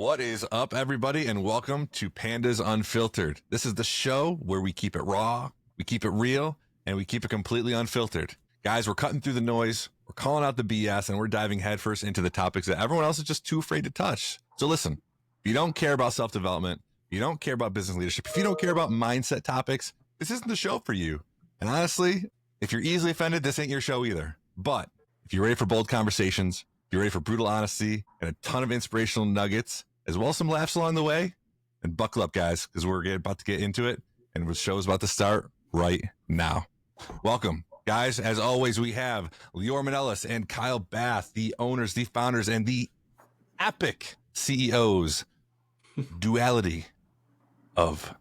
What is up, everybody, and welcome to Pandas Unfiltered. This is the show where we keep it raw, we keep it real, and we keep it completely unfiltered. Guys, we're cutting through the noise, we're calling out the BS, and we're diving headfirst into the topics that everyone else is just too afraid to touch. So listen, if you don't care about self-development, you don't care about business leadership, if you don't care about mindset topics, this isn't the show for you. And honestly, if you're easily offended, this ain't your show either. But if you're ready for bold conversations, if you're ready for brutal honesty and a ton of inspirational nuggets, as well as some laughs along the way, and buckle up, guys, because we're about to get into it, and the show is about to start right now. Welcome, guys. As always, we have Lior Manelis and Kyle Bath, the owners, the founders, and the epic CEOs, duality of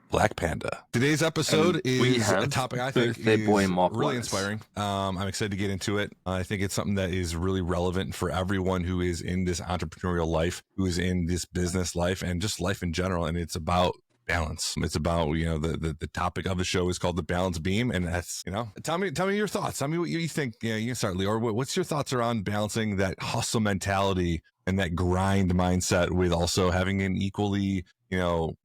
Black Panda. Today's episode is a topic I think is really inspiring. I'm excited to get into it. I think it's something that is really relevant for everyone who is in this entrepreneurial life, who is in this business life, and just life in general. And it's about balance. It's about, the topic of the show is called the balance beam. And that's, tell me your thoughts. Tell me what you think. Yeah, you can start, Lior. What's your thoughts around balancing that hustle mentality and that grind mindset with also having an equally,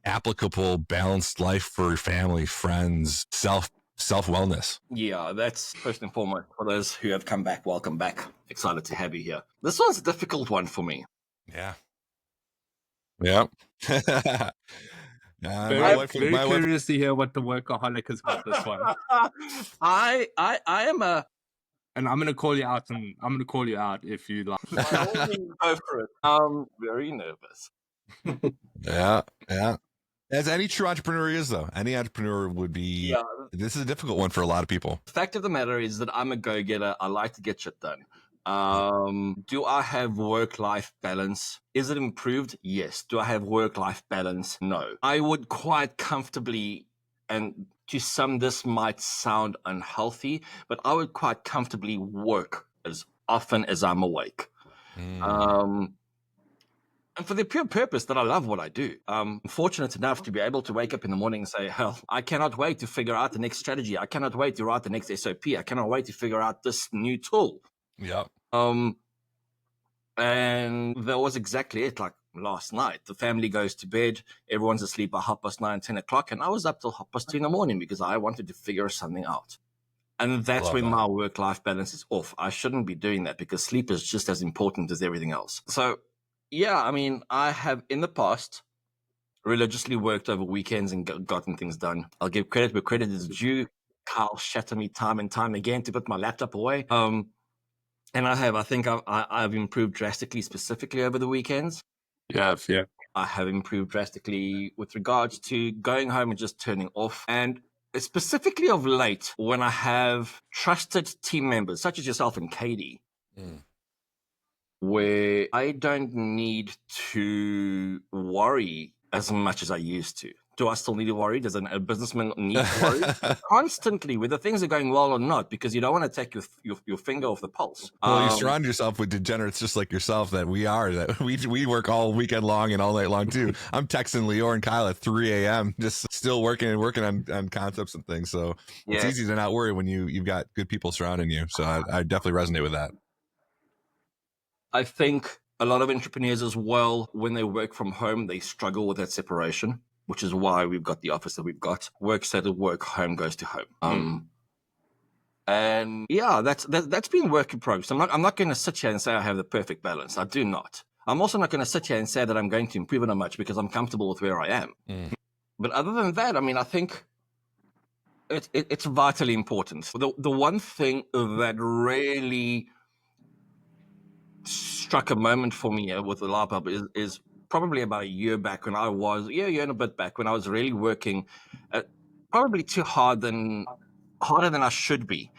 applicable, balanced life for family, friends, self-wellness? Yeah, that's first and foremost. For those who have come back, welcome back. Excited to have you here. This one's a difficult one for me. Yeah. Yeah. Very curious to hear what the workaholic has got this one. I am a... And I'm going to call you out, and I'm going to call you out if you like. Go for it. I'm very nervous. Yeah. As any true entrepreneur is, though. Any entrepreneur would be. Yeah. This is a difficult one for a lot of people. The fact of the matter is that I'm a go-getter. I like to get shit done. Do I have work-life balance? Is it improved? Yes. Do I have work-life balance? No. I would quite comfortably, and to some this might sound unhealthy, but I would quite comfortably work as often as I'm awake. And for the pure purpose that I love what I do. I'm fortunate enough to be able to wake up in the morning and say, hell, I cannot wait to figure out the next strategy. I cannot wait to write the next SOP. I cannot wait to figure out this new tool. Yeah. And that was exactly it. Like last night, the family goes to bed. Everyone's asleep by 9:30, 10 o'clock. And I was up till 2:30 in the morning because I wanted to figure something out. And that's when my work-life balance is off. I shouldn't be doing that because sleep is just as important as everything else. So, yeah, I mean, I have in the past religiously worked over weekends and gotten things done. I'll give credit where credit is due. Kyle shattered me time and time again to put my laptop away. And I think I've improved drastically, specifically over the weekends. Yeah. I have improved drastically with regards to going home and just turning off. And specifically of late, when I have trusted team members, such as yourself and Katie, where I don't need to worry as much as I used to. Do I still need to worry? Does a businessman need to worry? Constantly, whether things are going well or not, because you don't want to take your finger off the pulse. Well, you surround yourself with degenerates just like yourself that we work all weekend long and all night long too. I'm texting Lior and Kyle at 3 a.m. just still working on concepts and things. So It's easy to not worry when you've got good people surrounding you. So I definitely resonate with that. I think a lot of entrepreneurs as well, when they work from home, they struggle with that separation, which is why we've got the office that we've got. Work set at work, home goes to home. And yeah, that's been work in progress. I'm not going to sit here and say I have the perfect balance. I do not. I'm also not going to sit here and say that I'm going to improve it on much because I'm comfortable with where I am. But other than that, I mean, I think it's vitally important. The one thing that really struck a moment for me with the laptop is probably about a year back when I was, year and a bit back, when I was really working probably harder than I should be,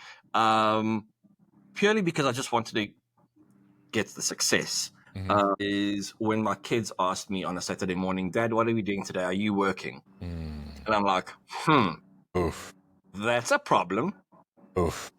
purely because I just wanted to get the success. Is when my kids asked me on a Saturday morning, Dad, what are we doing today? Are you working? And I'm like, Oof. That's a problem. Oof.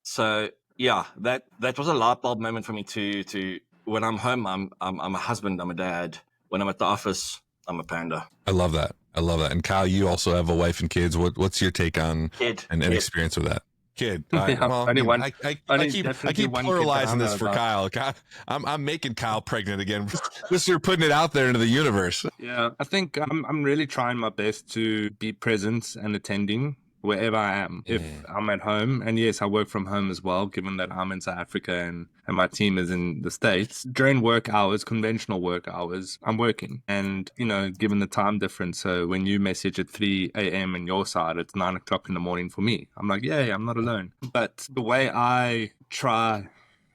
So yeah, that was a light bulb moment for me to when I'm home, I'm a husband, I'm a dad. When I'm at the office, I'm a panda. I love that. And Kyle, you also have a wife and kids. What's your take on and experience with that? Kid. Yeah, Well, only you know, one. I keep Definitely one kid that pluralizing I this know for about. Kyle. I'm making Kyle pregnant again. Just you're putting it out there into the universe. Yeah, I think I'm really trying my best to be present and attending wherever I am. If I'm at home, and yes, I work from home as well, given that I'm in South Africa and my team is in the States. During work hours, conventional work hours, I'm working. And, you know, given the time difference, so when you message at 3 a.m. on your side, it's 9 o'clock in the morning for me. I'm like, yeah, I'm not alone. But the way I try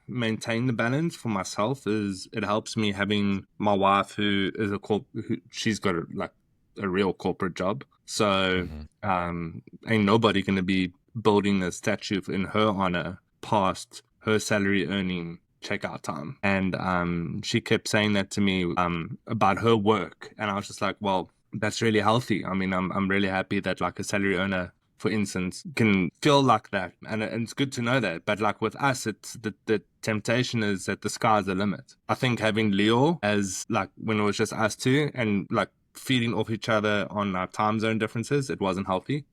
maintain the balance for myself is it helps me having my wife who is she's got a real corporate job, so ain't nobody going to be building a statue in her honor past her salary earning checkout time. And she kept saying that to me about her work, and I was just like, well, that's really healthy. I mean, I'm really happy that like a salary earner, for instance, can feel like that, and it's good to know that. But like with us, it's the temptation is that the sky's the limit. I think having Lior as like when it was just us two and like feeding off each other on our time zone differences, it wasn't healthy.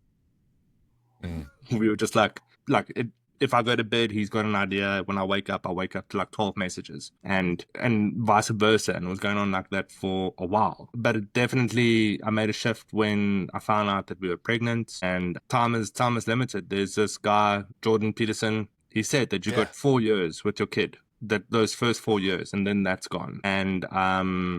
We were just like it. If I go to bed, he's got an idea. When I wake up to like 12 messages, and vice versa. And it was going on like that for a while. But it definitely, I made a shift when I found out that we were pregnant, and time is limited. There's this guy, Jordan Peterson. He said that you got 4 years with your kid, that those first 4 years, and then that's gone. And I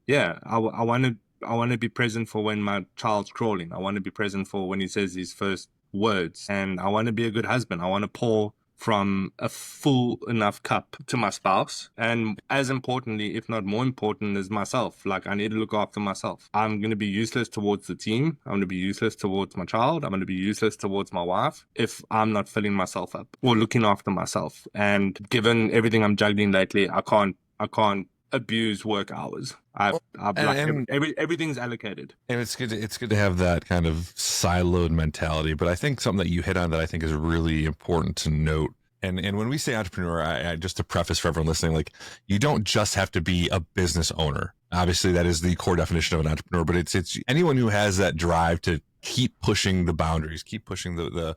want to be present for when my child's crawling. I want to be present for when he says his first words, and I want to be a good husband. I want to pour from a full enough cup to my spouse, and as importantly, if not more important, is myself. Like, I need to look after myself. I'm going to be useless towards the team. I'm going to be useless towards my child. I'm going to be useless towards my wife if I'm not filling myself up or looking after myself. And given everything I'm juggling lately, I can't abuse work hours. Everything's allocated, and it's good to have that kind of siloed mentality. But I think something that you hit on that I think is really important to note. And when we say entrepreneur, I just to preface for everyone listening, like, you don't just have to be a business owner. Obviously, that is the core definition of an entrepreneur. But it's anyone who has that drive to keep pushing the boundaries, keep pushing the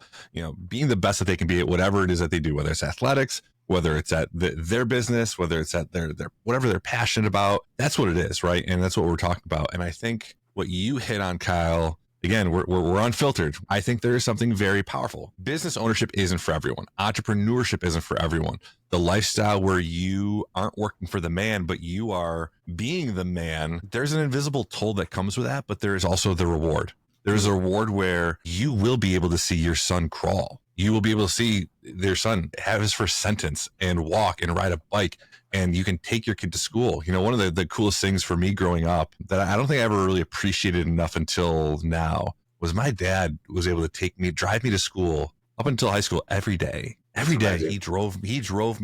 being the best that they can be at whatever it is that they do, whether it's athletics, whether it's at their business, whether it's at their whatever they're passionate about. That's what it is, right? And that's what we're talking about. And I think what you hit on, Kyle, again, we're unfiltered. I think there is something very powerful. Business ownership isn't for everyone. Entrepreneurship isn't for everyone. The lifestyle where you aren't working for the man, but you are being the man, there's an invisible toll that comes with that, but there is also the reward. There's a reward where you will be able to see your son crawl. You will be able to see their son have his first sentence and walk and ride a bike, and you can take your kid to school. You know, one of the coolest things for me growing up that I don't think I ever really appreciated enough until now was my dad was able to drive me to school up until high school every day. Every day he drove me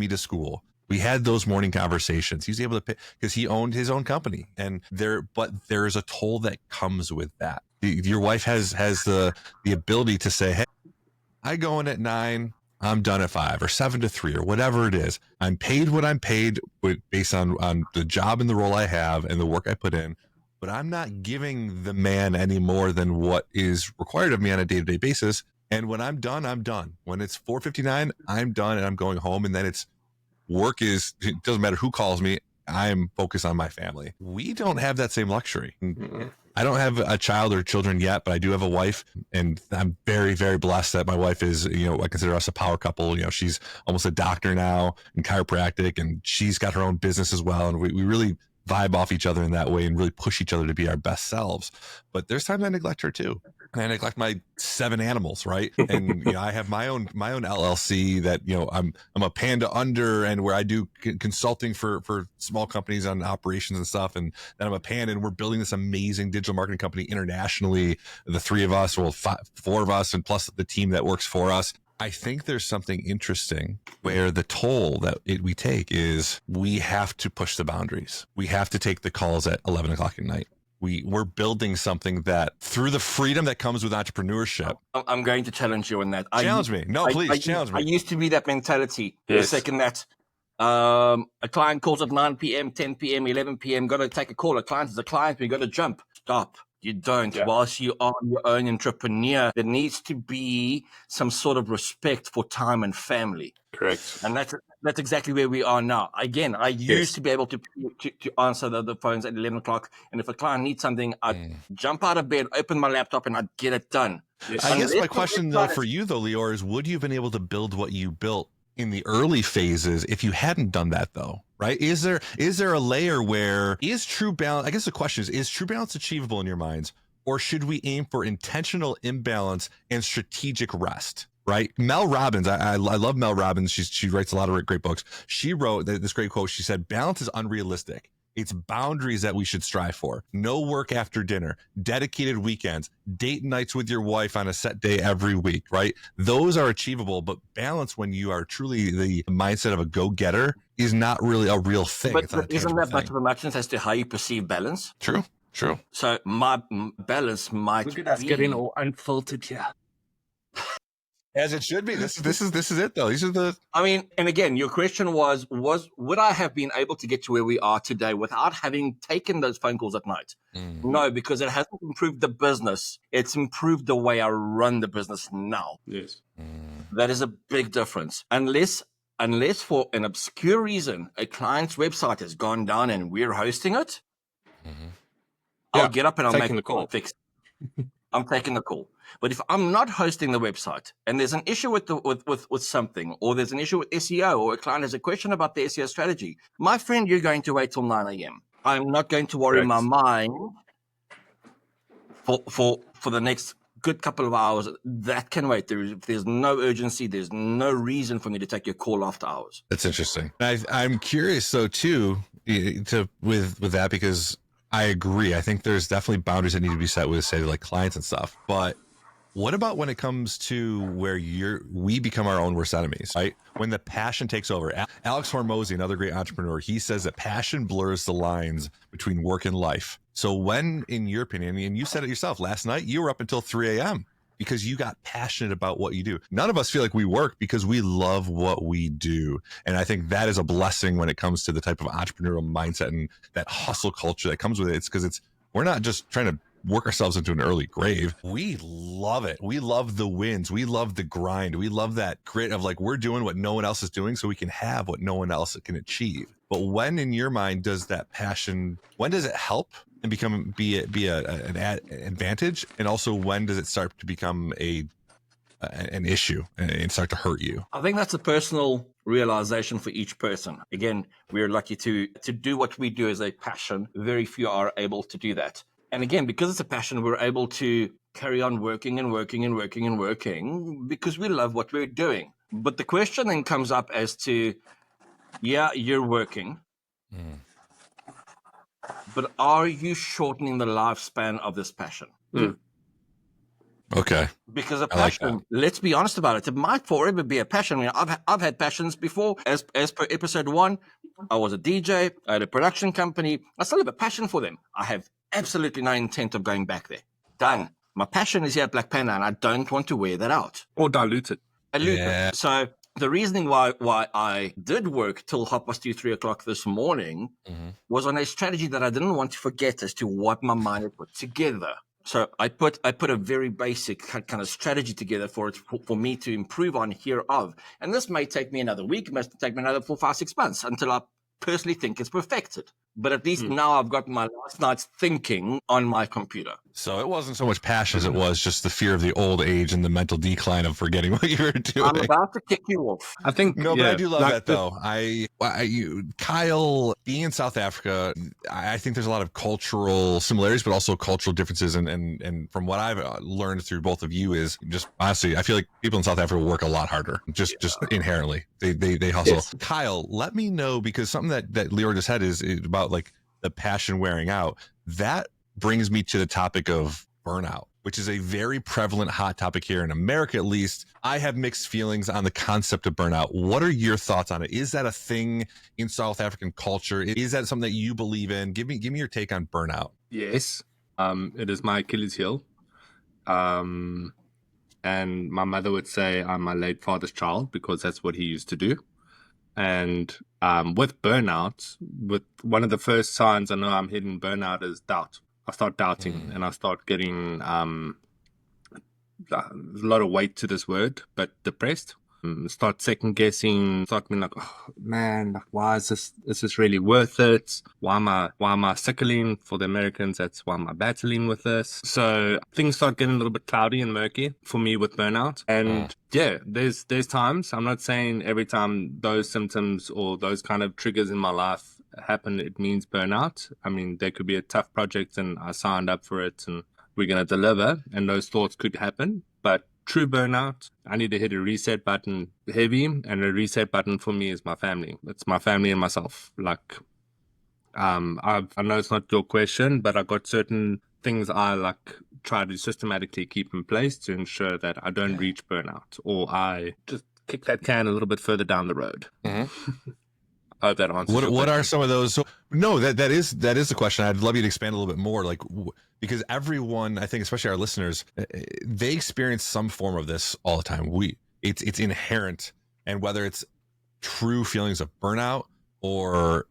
to school. We had those morning conversations. He was able to pay because he owned his own company, but there's a toll that comes with that. Your wife has the ability to say, hey, I go in at 9, I'm done at 5 or 7 to 3 or whatever it is. I'm paid what I'm paid based on the job and the role I have and the work I put in, but I'm not giving the man any more than what is required of me on a day-to-day basis. And when I'm done, I'm done. When it's 4:59, I'm done and I'm going home. And then it doesn't matter who calls me. I'm focused on my family. We don't have that same luxury. I don't have a child or children yet, but I do have a wife, and I'm very, very blessed that my wife is, I consider us a power couple. She's almost a doctor now in chiropractic, and she's got her own business as well. And we really vibe off each other in that way and really push each other to be our best selves. But there's times I neglect her too. And I neglect my 7 animals, right? And I have my own LLC that I'm a Panda under, and where I do consulting for small companies on operations and stuff. And then I'm a Panda, and we're building this amazing digital marketing company internationally. The 3 of us, 4 of us, and plus the team that works for us. I think there's something interesting where the toll that we take is we have to push the boundaries. We have to take the calls at 11 o'clock at night. We're building something that through the freedom that comes with entrepreneurship. I'm going to challenge you on that. Challenge me. No, please challenge me. I used to be that mentality. Yes. The second that a client calls at 9 p.m., 10 p.m., 11 p.m., got to take a call. A client is a client. We got to jump. Stop. You don't. Yeah. Whilst you are your own entrepreneur, there needs to be some sort of respect for time and family. Correct. And that's exactly where we are now. Again, I used to be able to answer the phones at 11 o'clock. And if a client needs something, I'd jump out of bed, open my laptop, and I'd get it done. Yes. I guess my question, though, for you, though, Lior, is would you have been able to build what you built in the early phases if you hadn't done that, though? Right? Is there a layer where is true balance? I guess the question is true balance achievable in your minds, or should we aim for intentional imbalance and strategic rest? Right? Mel Robbins, I love Mel Robbins. She writes a lot of great books. She wrote this great quote. She said, balance is unrealistic. It's boundaries that we should strive for. No work after dinner, dedicated weekends, date nights with your wife on a set day every week, right? Those are achievable, but balance, when you are truly the mindset of a go-getter, is not really a real thing. But isn't that much of a much as to how you perceive balance? True. So my balance might Look at us getting all unfiltered here. As it should be. This is it, though. These are the. I mean, and again, your question was would I have been able to get to where we are today without having taken those phone calls at night? No, because it hasn't improved the business. It's improved the way I run the business now. Yes. That is a big difference. Unless for an obscure reason a client's website has gone down and we're hosting it, I'll get up and I'll make the call. Fix. I'm taking the call. But if I'm not hosting the website and there's an issue with something, or there's an issue with SEO, or a client has a question about the SEO strategy, my friend, you're going to wait till 9 a.m. I'm not going to worry my mind for the next good couple of hours. That can wait. There's no urgency. There's no reason for me to take your call after hours. That's interesting. I'm curious, though, too, with that, because I agree. I think there's definitely boundaries that need to be set with, say, like clients and stuff. But what about when it comes to where we become our own worst enemies, right? When the passion takes over. Alex Hormozi, another great entrepreneur, he says that passion blurs the lines between work and life. So when, in your opinion, and you said it yourself, last night you were up until 3 a.m. because you got passionate about what you do. None of us feel like we work because we love what we do. And I think that is a blessing when it comes to the type of entrepreneurial mindset and that hustle culture that comes with it. It's because we're not just trying to work ourselves into an early grave. We love it. We love the wins. We love the grind. We love that grit of like, we're doing what no one else is doing so we can have what no one else can achieve. But when, in your mind, does that passion, when does it help and be an advantage? And also, when does it start to become an issue and start to hurt you? I think that's a personal realization for each person. Again, we're lucky to do what we do as a passion. Very few are able to do that. And again, because it's a passion, we're able to carry on working and working and working and working because we love what we're doing. But the question then comes up as to, yeah, you're working, but are you shortening the lifespan of this passion? Okay. Because a passion, let's be honest about it might forever be a passion. I mean, I've had passions before. As per episode 1, I was a DJ, I had a production company. I still have a passion for them. I have absolutely no intent of going back there. Done. My passion is here at Black Panda, and I don't want to wear that out. Or dilute it. Yeah. So the reasoning why I did work till 2:30, 3 o'clock this morning was on a strategy that I didn't want to forget as to what my mind had put together. So I put a very basic kind of strategy together for me to improve on hereof. And this may take me another week, it must take me another 4, 5, 6 months until I personally think it's perfected. But at least now I've got my last night's thinking on my computer. So it wasn't so much passion as it was just the fear of the old age and the mental decline of forgetting what you were doing. I'm about to kick you off. I think but I do love that though. Kyle, being in South Africa, I think there's a lot of cultural similarities, but also cultural differences. And from what I've learned through both of you is just honestly, I feel like people in South Africa work a lot harder, just inherently. They hustle. Yes. Kyle, let me know, because something that Lior just said is about like the passion wearing out. That brings me to the topic of burnout, which is a very prevalent hot topic here in America, at least. I have mixed feelings on the concept of burnout. What are your thoughts on it? Is that a thing in South African culture? Is that something that you believe in? Give me your take on burnout. Yes. It is my Achilles heel. And my mother would say I'm my late father's child because that's what he used to do. And with burnout, with one of the first signs I know I'm hitting burnout is doubt. I start doubting and I start getting a lot of weight to this word, but depressed. Start second guessing, start being like, oh man, like, why is this really worth it? Why am I sickling? For the Americans, that's why am I battling with this? So things start getting a little bit cloudy and murky for me with burnout. And yeah, there's times, I'm not saying every time those symptoms or those kind of triggers in my life happen, it means burnout. I mean, there could be a tough project and I signed up for it and we're going to deliver, and those thoughts could happen. But true burnout, I need to hit a reset button heavy, and a reset button for me is my family. It's my family and myself. Like, I know it's not your question, but I got certain things I like try to systematically keep in place to ensure that I don't reach burnout, or I just kick that can a little bit further down the road. I hope that answers. What are some of those? So, no, that is the question. I'd love you to expand a little bit more, like, because everyone, I think, especially our listeners, they experience some form of this all the time. It's inherent, and whether it's true feelings of burnout or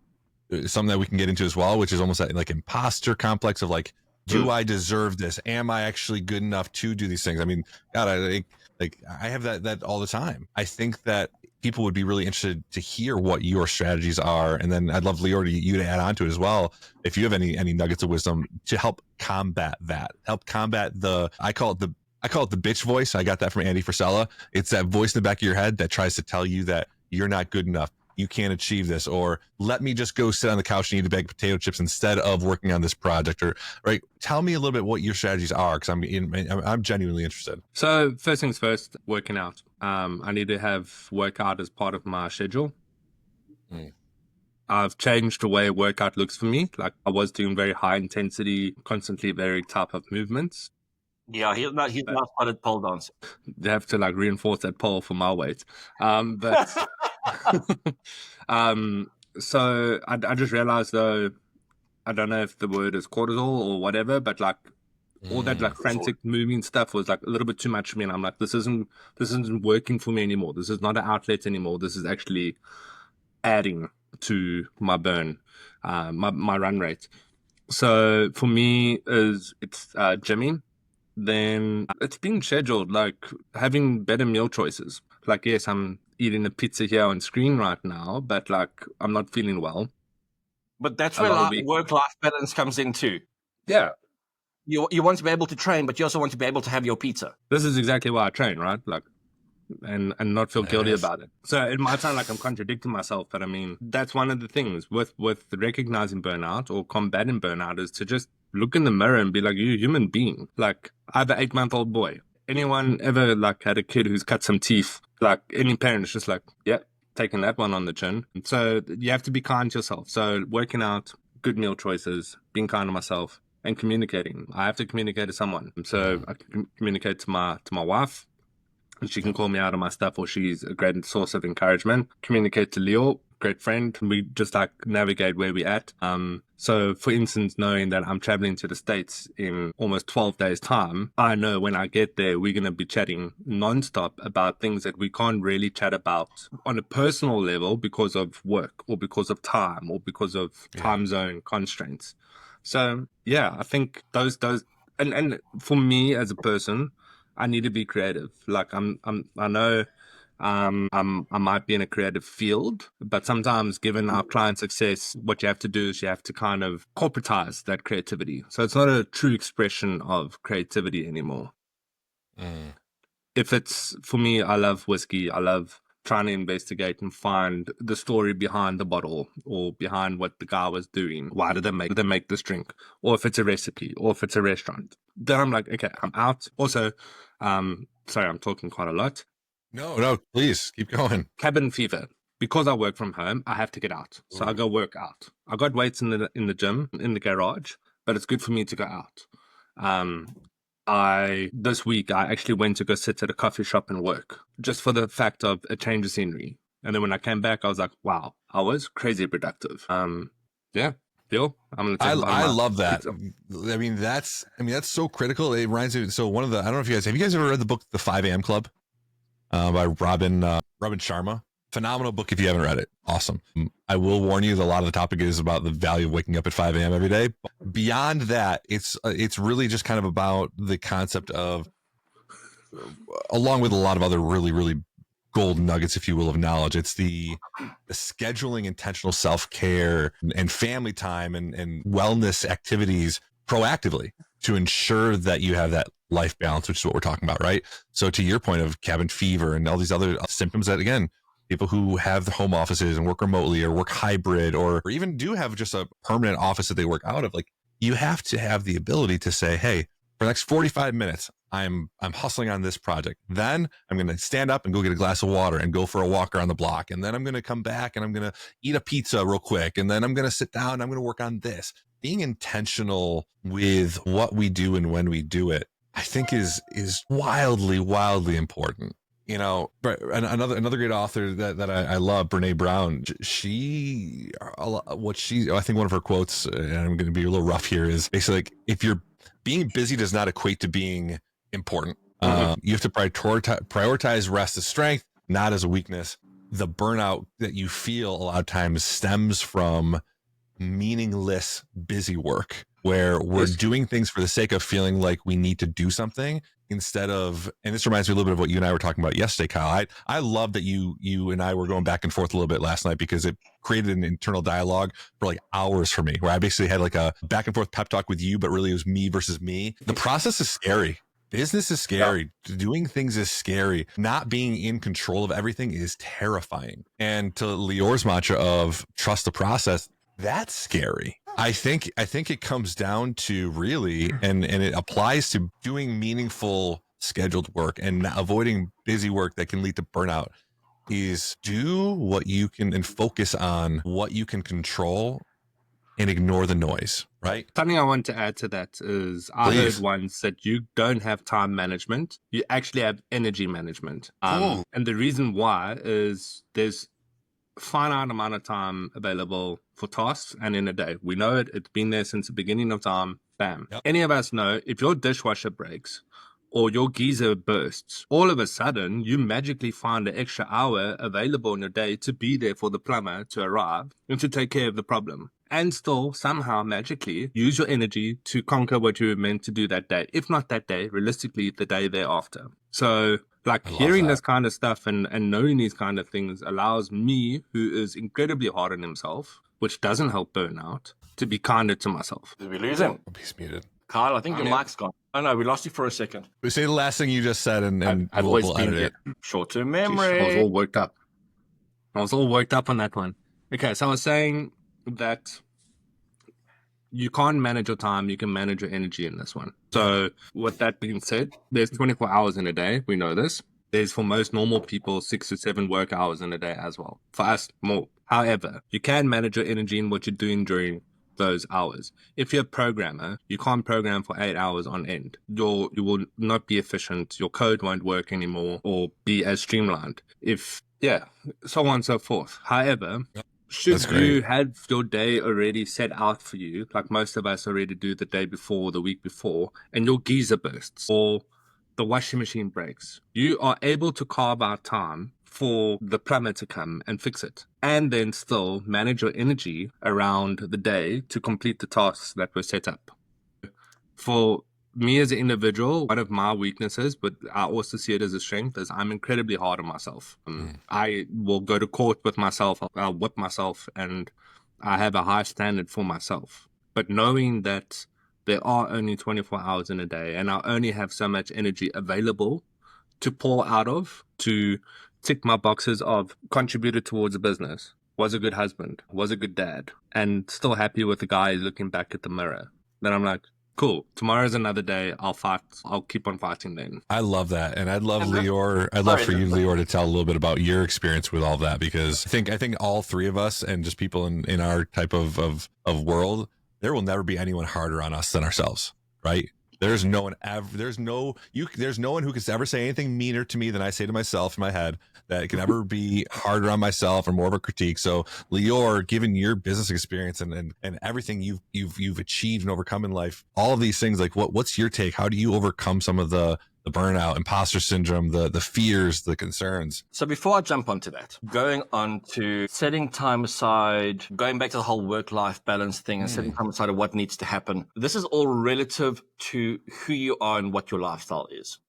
something that we can get into as well, which is almost like imposter complex of like, do I deserve this? Am I actually good enough to do these things? I mean, God, I have that all the time. I think that people would be really interested to hear what your strategies are. And then I'd love Lior you to add on to it as well. If you have any nuggets of wisdom to help combat I call it the bitch voice. I got that from Andy Frisella. It's that voice in the back of your head that tries to tell you that you're not good enough. You can't achieve this, or let me just go sit on the couch and eat a bag of potato chips instead of working on this project. Or right, tell me a little bit what your strategies are, because I'm genuinely interested. So first things first, working out. I need to have workout as part of my schedule. I've changed the way workout looks for me. Like, I was doing very high intensity, constantly very type of movements. Yeah, he's now started pole dancing. They have to like reinforce that pole for my weight. So I just realized, though, I don't know if the word is cortisol or whatever, but like all that like frantic moving stuff was like a little bit too much for me. And I'm like, this isn't working for me anymore. This is not an outlet anymore. This is actually adding to my burn, my run rate. So for me, it's gymming. Then it's been scheduled, like having better meal choices. Like, yes, I'm eating a pizza here on screen right now, but like I'm not feeling well. But that's where work-life balance comes in too. Yeah. You want to be able to train, but you also want to be able to have your pizza. This is exactly why I train, right? Like, and not feel guilty about it. So it might sound like I'm contradicting myself, but I mean, that's one of the things with recognizing burnout or combating burnout is to just look in the mirror and be like, you're a human being. Like, I have an 8-month-old boy. Anyone ever like had a kid who's cut some teeth? Like, any parent is just like, yeah, taking that one on the chin. So you have to be kind to yourself. So working out, good meal choices, being kind to myself, and communicating. I have to communicate to someone. So I can communicate to my wife. She can call me out on my stuff, or she's a great source of encouragement. Communicate to Lior, great friend. We just like navigate where we're at. So for instance, knowing that I'm traveling to the States in almost 12 days time, I know when I get there, we're going to be chatting nonstop about things that we can't really chat about on a personal level because of work or because of time or because of time zone constraints. So yeah, I think those, and for me as a person, I need to be creative. Like I know I might be in a creative field, but sometimes given our client success, what you have to do is you have to kind of corporatize that creativity. So it's not a true expression of creativity anymore. If it's, for me, I love whiskey. I love trying to investigate and find the story behind the bottle or behind what the guy was doing. Why did they make this drink? Or if it's a recipe or if it's a restaurant. Then I'm like, okay, I'm out. Also, sorry, I'm talking quite a lot. No, please keep going. Cabin fever. Because I work from home, I have to get out. So I go work out. I got weights in the gym, in the garage, but it's good for me to go out. This week, I actually went to go sit at a coffee shop and work just for the fact of a change of scenery. And then when I came back, I was like, wow, I was crazy productive. Yeah. Bill, I love that. I mean, that's so critical. It reminds me. So I don't know if have you guys ever read the book, The 5 a.m. Club, by Robin Sharma? Phenomenal book if you haven't read it. Awesome. I will warn you that a lot of the topic is about the value of waking up at 5 a.m. every day. Beyond that, it's really just kind of about the concept of, along with a lot of other really, really gold nuggets, if you will, of knowledge. It's the scheduling intentional self-care and family time and wellness activities proactively to ensure that you have that life balance, which is what we're talking about, right? So to your point of cabin fever and all these other symptoms that, again, people who have the home offices and work remotely or work hybrid or even do have just a permanent office that they work out of, like, you have to have the ability to say, hey, for the next 45 minutes, I'm hustling on this project. Then I'm going to stand up and go get a glass of water and go for a walk around the block. And then I'm going to come back and I'm going to eat a pizza real quick. And then I'm going to sit down and I'm going to work on this. Being intentional with what we do and when we do it, I think is wildly, wildly important. You know, another great author that I love, Brene Brown, I think one of her quotes, and I'm going to be a little rough here, is basically like, if you're being busy does not equate to being important. You have to prioritize rest as strength, not as a weakness. The burnout that you feel a lot of times stems from meaningless busy work, where we're doing things for the sake of feeling like we need to do something instead of, and this reminds me a little bit of what you and I were talking about yesterday, Kyle. I love that you and I were going back and forth a little bit last night, because it created an internal dialogue for like hours for me, where I basically had like a back and forth pep talk with you, but really it was me versus me. The process is scary. Business is scary. Yeah. Doing things is scary. Not being in control of everything is terrifying. And to Lior's mantra of trust the process, that's scary. I think it comes down to really, and it applies to doing meaningful scheduled work and avoiding busy work that can lead to burnout, is do what you can and focus on what you can control and ignore the noise, right? Something I want to add to that is I heard once that you don't have time management. You actually have energy management. And the reason why is there's finite amount of time available for tasks and in a day. We know it. It's been there since the beginning of time. Bam. Yep. Any of us know if your dishwasher breaks or your geyser bursts, all of a sudden you magically find an extra hour available in a day to be there for the plumber to arrive and to take care of the problem. And still somehow magically use your energy to conquer what you were meant to do that day. If not that day, realistically, the day thereafter. So like hearing this kind of stuff and knowing these kind of things allows me, who is incredibly hard on himself, which doesn't help burnout, to be kinder to myself. Did we lose him? He's muted. Kyle, I think your mic's gone. Oh no, we lost you for a second. We say the last thing you just said and I've always been it. Short-term memory. I was all worked up. On that one. Okay, so I was saying that you can't manage your time, you can manage your energy in this one. So with that being said, there's 24 hours in a day. We know this. There's, for most normal people, 6 to 7 work hours in a day as well. For us, more. However, you can manage your energy in what you're doing during those hours. If you're a programmer, you can't program for 8 hours on end. You will not be efficient. Your code won't work anymore or be as streamlined. So on and so forth. However, should you have your day already set out for you, like most of us already do the day before or the week before, and your geyser bursts or the washing machine breaks, you are able to carve out time for the plumber to come and fix it, and then still manage your energy around the day to complete the tasks that were set up. For me as an individual, one of my weaknesses, but I also see it as a strength, is I'm incredibly hard on myself. I will go to court with myself, I'll whip myself, and I have a high standard for myself. But knowing that there are only 24 hours in a day and I only have so much energy available to pour out of, to tick my boxes of contributed towards a business, was a good husband, was a good dad, and still happy with the guy looking back at the mirror, then I'm like, cool. Tomorrow's another day. I'll fight. I'll keep on fighting then. I love that. And I'd love Lior. I'd love for you, Lior, to tell a little bit about your experience with all of that, because I think all three of us and just people in our type of world, there will never be anyone harder on us than ourselves. Right. There's no one who can ever say anything meaner to me than I say to myself in my head, that it can ever be harder on myself or more of a critique. So Lior, given your business experience and everything you've achieved and overcome in life, all of these things, like what's your take? How do you overcome some of the the burnout, imposter syndrome, the fears, the concerns. So before I jump onto that, going on to setting time aside, going back to the whole work-life balance thing and setting time aside of what needs to happen, this is all relative to who you are and what your lifestyle is.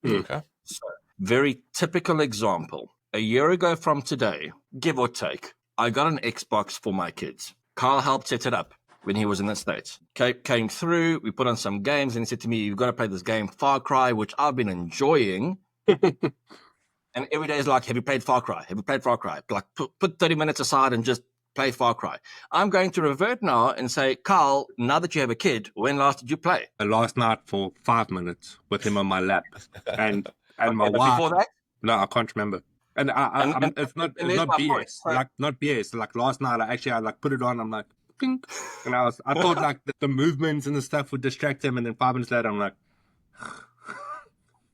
Okay. So, very typical example. A year ago from today, give or take, I got an Xbox for my kids. Carl helped set it up when he was in the States. Came through, we put on some games, and he said to me, you've got to play this game, Far Cry, which I've been enjoying. And every day is like, have you played Far Cry? Have you played Far Cry? Like, put 30 minutes aside and just play Far Cry. I'm going to revert now and say, Carl, now that you have a kid, when last did you play? Last night for 5 minutes with him on my lap. And my wife. Before that? No, I can't remember. And it's not BS. Point. Like, not BS. Like last night, I like put it on. I'm like, pink. And I thought like the movements and the stuff would distract him. And then 5 minutes later, I'm like,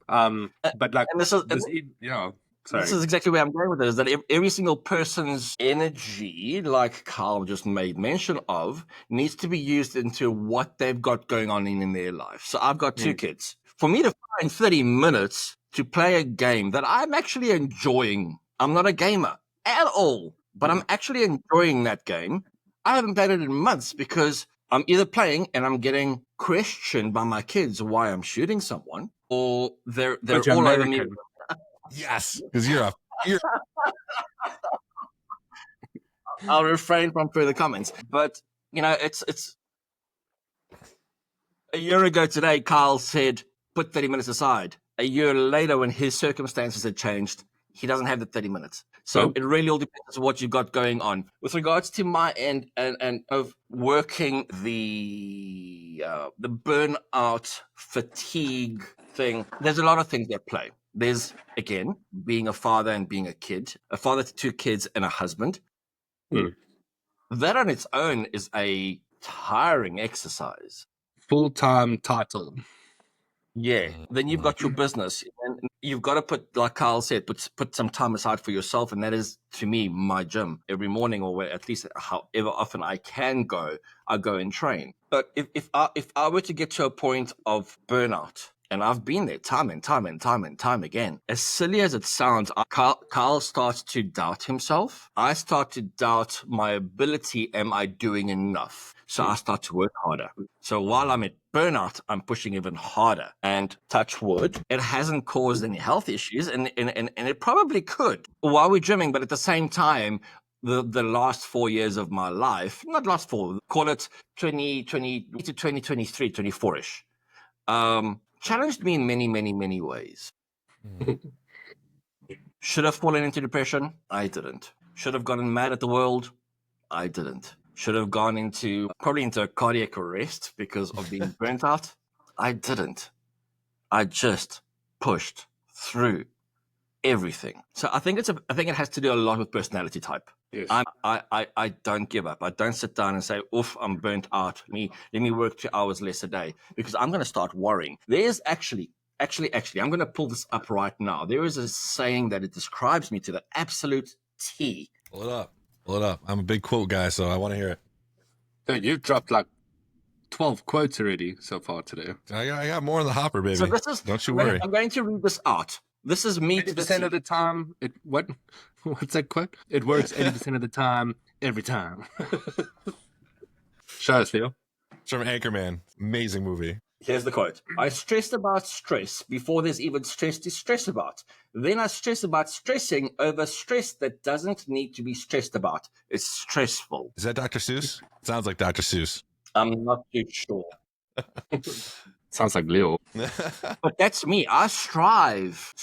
but like, sorry. This is exactly where I'm going with it, is that every single person's energy, like Carl just made mention of, needs to be used into what they've got going on in their life. So I've got two kids. For me to find 30 minutes to play a game that I'm actually enjoying, I'm not a gamer at all, but I'm actually enjoying that game. I haven't played it in months because I'm either playing and I'm getting questioned by my kids why I'm shooting someone, or they're all over me. Yes, because you're I'll refrain from further comments. But, it's a year ago today, Carl said, put 30 minutes aside. A year later, when his circumstances had changed, he doesn't have the 30 minutes. So it really all depends on what you've got going on. With regards to my end and of working the burnout fatigue thing, there's a lot of things at play. There's, again, being a father and being a kid, a father to two kids and a husband. That on its own is a tiring exercise. Full-time title. Yeah. Then you've got your business, and you've got to put, like Carl said, put some time aside for yourself. And that is, to me, my gym. Every morning, or at least however often I can go, I go and train. But if I were to get to a point of burnout, and I've been there time and time again, as silly as it sounds, Carl starts to doubt himself. I start to doubt my ability. Am I doing enough? So I start to work harder. So while I'm at burnout, I'm pushing even harder. And touch wood, it hasn't caused any health issues, and it probably could while we're gymming. But at the same time, the last 4 years of my life, not last four, call it 2020 to 2023, 24-ish, challenged me in many, many, many ways. Should have fallen into depression? I didn't. Should have gotten mad at the world? I didn't. Should have gone probably into a cardiac arrest because of being burnt out? I didn't. I just pushed through everything. So I think it has to do a lot with personality type. Yes. I don't give up. I don't sit down and say, oof, I'm burnt out. Let me work 2 hours less a day, because I'm going to start worrying. There's actually, I'm going to pull this up right now. There is a saying that it describes me to the absolute T. Pull it up. I'm a big quote guy, so I want to hear it. So you've dropped like 12 quotes already so far today. I got more in the hopper, baby. So Don't you worry. I'm going to read this out. This is me. 80% of the time, what's that quote? It works 80% of the time, every time. Show us, Lior. It's from Anchorman. Amazing movie. Here's the quote. I stressed about stress before there's even stress to stress about. Then I stress about stressing over stress that doesn't need to be stressed about. It's stressful. Is that Dr. Seuss? Sounds like Dr. Seuss. I'm not too sure. Sounds like Lior. But that's me. I strive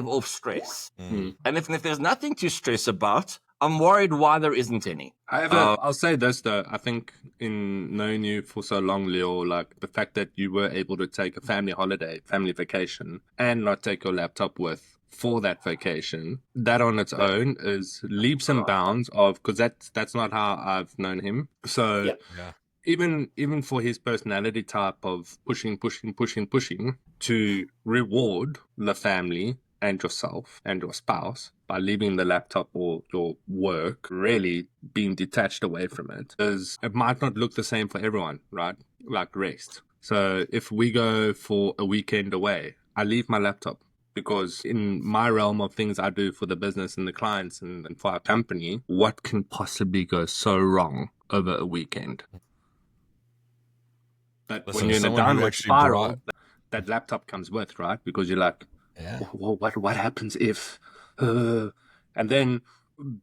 off stress. And if there's nothing to stress about, I'm worried why there isn't any. I'll say this though. I think in knowing you for so long, Lior, like the fact that you were able to take a family holiday, family vacation, and not take your laptop with for that vacation, that on its own is leaps and bounds of, because that's not how I've known him. So Yeah. even for his personality type of pushing to reward the family and yourself and your spouse by leaving the laptop or your work, really being detached away from it, because it might not look the same for everyone, right? Like rest. So if we go for a weekend away, I leave my laptop, because in my realm of things I do for the business and the clients and for our company, what can possibly go so wrong over a weekend? But Listen, when you're in a someone who downward actually spiral, that laptop comes with, right? Because you're like, Yeah. well, what happens if? And then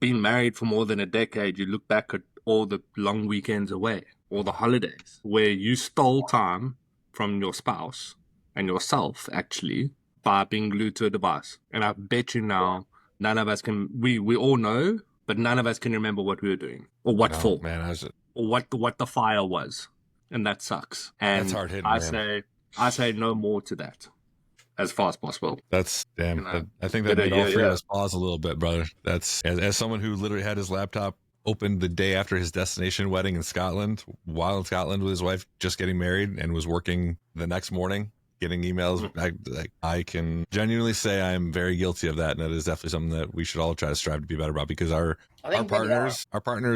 being married for more than a decade, you look back at all the long weekends away, all the holidays where you stole time from your spouse and yourself, actually, by being glued to a device. And I bet you now, none of us can, we all know, but none of us can remember what we were doing or what for, man, or what the fire was. And that sucks. And that's hard hitting, man. I say no more to that as far as possible. That's damn. You know, I think that made all three of us pause a little bit, brother. That's as someone who literally had his laptop opened the day after his destination wedding in Scotland, while in Scotland with his wife, just getting married, and was working the next morning, getting emails. I can genuinely say I am very guilty of that, and that is definitely something that we should all try to strive to be better about, because our partners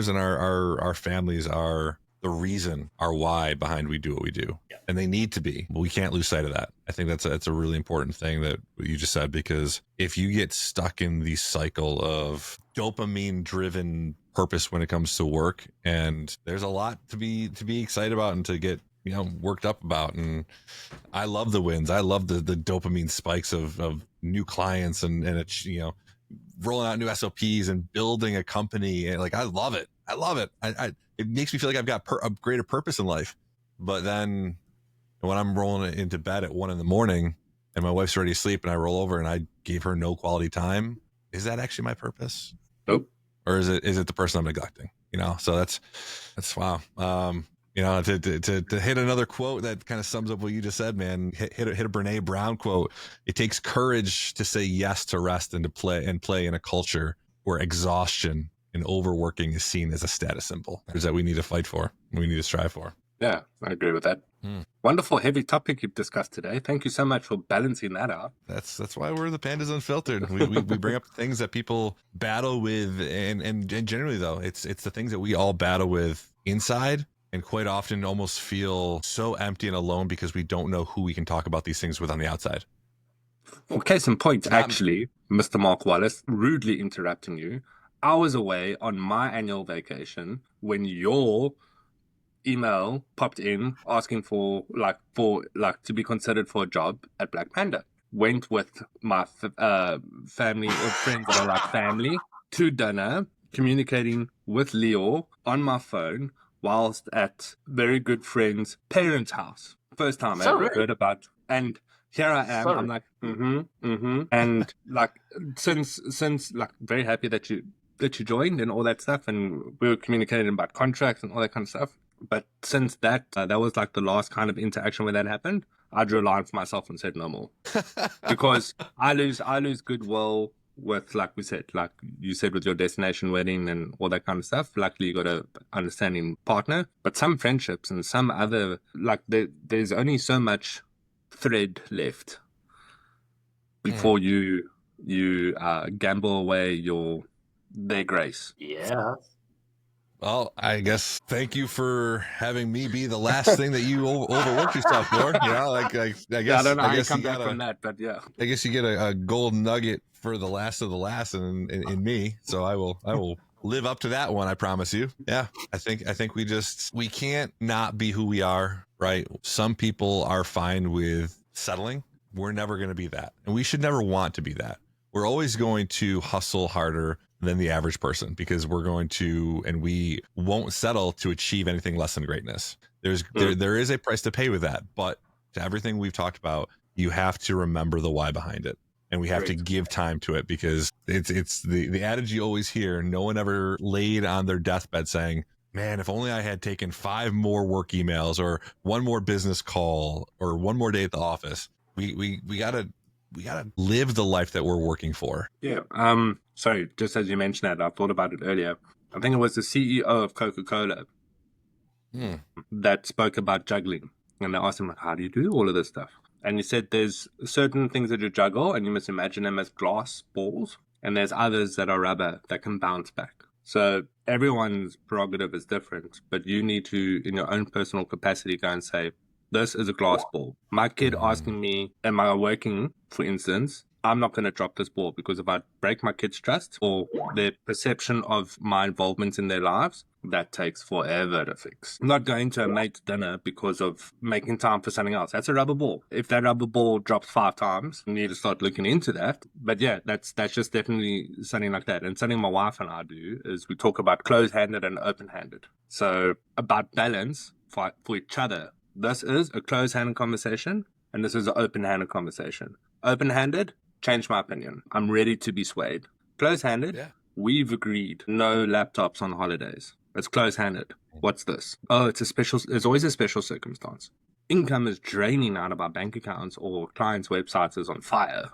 and our families are the reason, our why behind we do what we do. Yeah. And they need to be, but we can't lose sight of that. I think that's a really important thing that you just said, because if you get stuck in the cycle of dopamine driven purpose when it comes to work, and there's a lot to be excited about and to get, worked up about. And I love the wins. I love the dopamine spikes of new clients and it's, rolling out new SOPs and building a company. And I love it. It makes me feel like I've got a greater purpose in life. But then when I'm rolling into bed at 1 a.m. and my wife's already asleep and I roll over and I gave her no quality time, is that actually my purpose? Nope. Or is it the person I'm neglecting? So that's wow. To hit another quote that kind of sums up what you just said, man, hit a Brene Brown quote. It takes courage to say yes to rest and to play in a culture where exhaustion and overworking is seen as a status symbol. There's that we need to fight for, we need to strive for. Yeah, I agree with that. Wonderful, heavy topic you've discussed today. Thank you so much for balancing that out. That's why we're the Pandas Unfiltered. We bring up things that people battle with, and generally though, it's the things that we all battle with inside, and quite often almost feel so empty and alone because we don't know who we can talk about these things with on the outside. Well, case in point, actually, Mr. Mark Wallace, rudely interrupting you. I was away on my annual vacation when your email popped in asking for to be considered for a job at Black Panda. Went with my family or friends that are like family to dinner, communicating with Lior on my phone whilst at very good friend's parents' house. First time I ever heard about, and here I am. I'm like, and since very happy that you joined and all that stuff, and we were communicating about contracts and all that kind of stuff. But since that was like the last kind of interaction where that happened, I drew a line for myself and said no more, because I lose goodwill with, like we said, like you said, with your destination wedding and all that kind of stuff. Luckily, you got a understanding partner, but some friendships and some other, there's only so much thread left before you gamble away their grace. Yeah. Well, I guess thank you for having me be the last thing that you overworked yourself for. I guess I don't know how you come back from that, but yeah, I guess you get a gold nugget for the last of the last in me. So I will live up to that one. I promise you. Yeah, I think we can't not be who we are, right? Some people are fine with settling. We're never going to be that, and we should never want to be that. We're always going to hustle harder than the average person, because we won't settle to achieve anything less than greatness. There is a price to pay with that, but to everything we've talked about, you have to remember the why behind it, and we have to give time to it, because it's the adage you always hear. No one ever laid on their deathbed saying, man, if only I had taken 5 more work emails or 1 more business call or 1 more day at the office. We gotta live the life that we're working for. Yeah. Sorry, just as you mentioned that, I thought about it earlier. I think it was the CEO of Coca-Cola that spoke about juggling. And they asked him, how do you do all of this stuff? And he said there's certain things that you juggle and you must imagine them as glass balls. And there's others that are rubber that can bounce back. So everyone's prerogative is different, but you need to, in your own personal capacity, go and say, This is a glass ball. My kid asking me, am I working, for instance, I'm not going to drop this ball, because if I break my kid's trust or their perception of my involvement in their lives, that takes forever to fix. I'm not going to a mate's dinner because of making time for something else. That's a rubber ball. If that rubber ball drops 5 times, you need to start looking into that. But yeah, that's just definitely something like that. And something my wife and I do is we talk about close-handed and open-handed. So about balance for each other. This is a close-handed conversation, and this is an open-handed conversation. Open-handed, change my opinion. I'm ready to be swayed. Close-handed, we've agreed no laptops on holidays. It's close-handed. What's this? Oh, it's always a special circumstance. Income is draining out of our bank accounts, or clients' websites is on fire.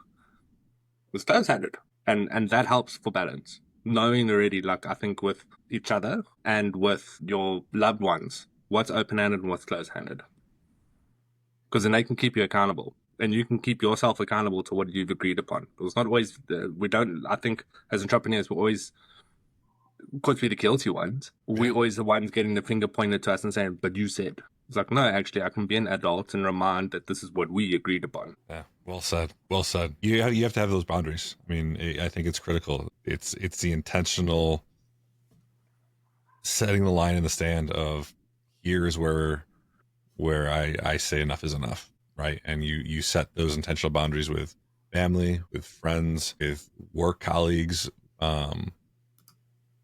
It's close-handed. And that helps for balance. Knowing already, like I think with each other and with your loved ones, what's open-handed and what's close-handed. Because then they can keep you accountable. And you can keep yourself accountable to what you've agreed upon. It's not always, I think as entrepreneurs, we're always, of course, we're the guilty ones. We're always the ones getting the finger pointed to us and saying, but you said. It's like, no, actually, I can be an adult and remind that this is what we agreed upon. Yeah, well said. Well said. You have to have those boundaries. I mean, I think it's critical. It's the intentional setting the line in the sand of here's where I say enough is enough. Right. And you set those intentional boundaries with family, with friends, with work colleagues, and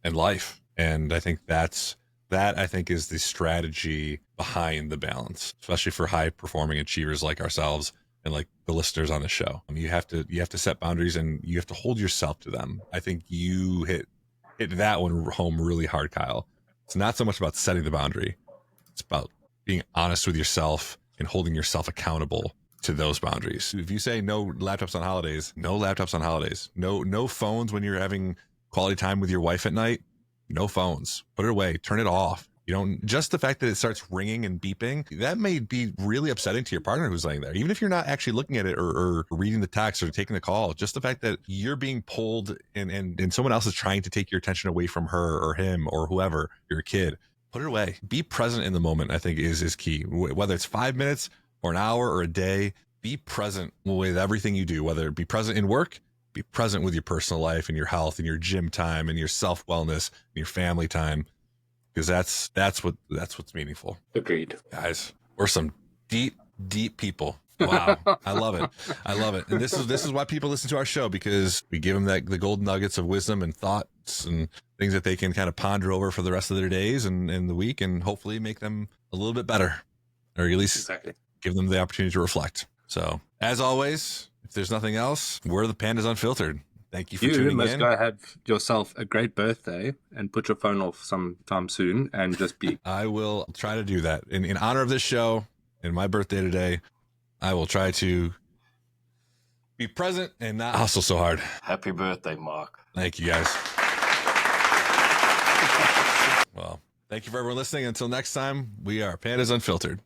life. And I think that I think is the strategy behind the balance, especially for high performing achievers like ourselves and like the listeners on the show. You have to set boundaries, and you have to hold yourself to them. I think you hit that one home really hard, Kyle. It's not so much about setting the boundary. It's about being honest with yourself and holding yourself accountable to those boundaries. If you say no laptops on holidays, no laptops on holidays, no phones when you're having quality time with your wife at night, no phones, put it away, turn it off. You don't, just the fact that it starts ringing and beeping, that may be really upsetting to your partner who's laying there. Even if you're not actually looking at it or reading the text or taking the call, just the fact that you're being pulled and someone else is trying to take your attention away from her or him or whoever, you're a kid. Put it away. Be present in the moment, I think, is key. Whether it's 5 minutes or an hour or a day, be present with everything you do, whether it be present in work, be present with your personal life and your health and your gym time and your self-wellness and your family time, because that's what's meaningful. Agreed. Guys, we're some deep people. Wow. I love it. And this is why people listen to our show, because we give them the golden nuggets of wisdom and thoughts and things that they can kind of ponder over for the rest of their days and the week, and hopefully make them a little bit better, or at least give them the opportunity to reflect. So as always, if there's nothing else, we're the Pandas Unfiltered. Thank you for tuning in. You must go have yourself a great birthday and put your phone off sometime soon and just be. I will try to do that. In honor of this show and my birthday today, I will try to be present and not hustle so hard. Happy birthday, Mark. Thank you, guys. Well, thank you for everyone listening. Until next time, we are Pandas Unfiltered.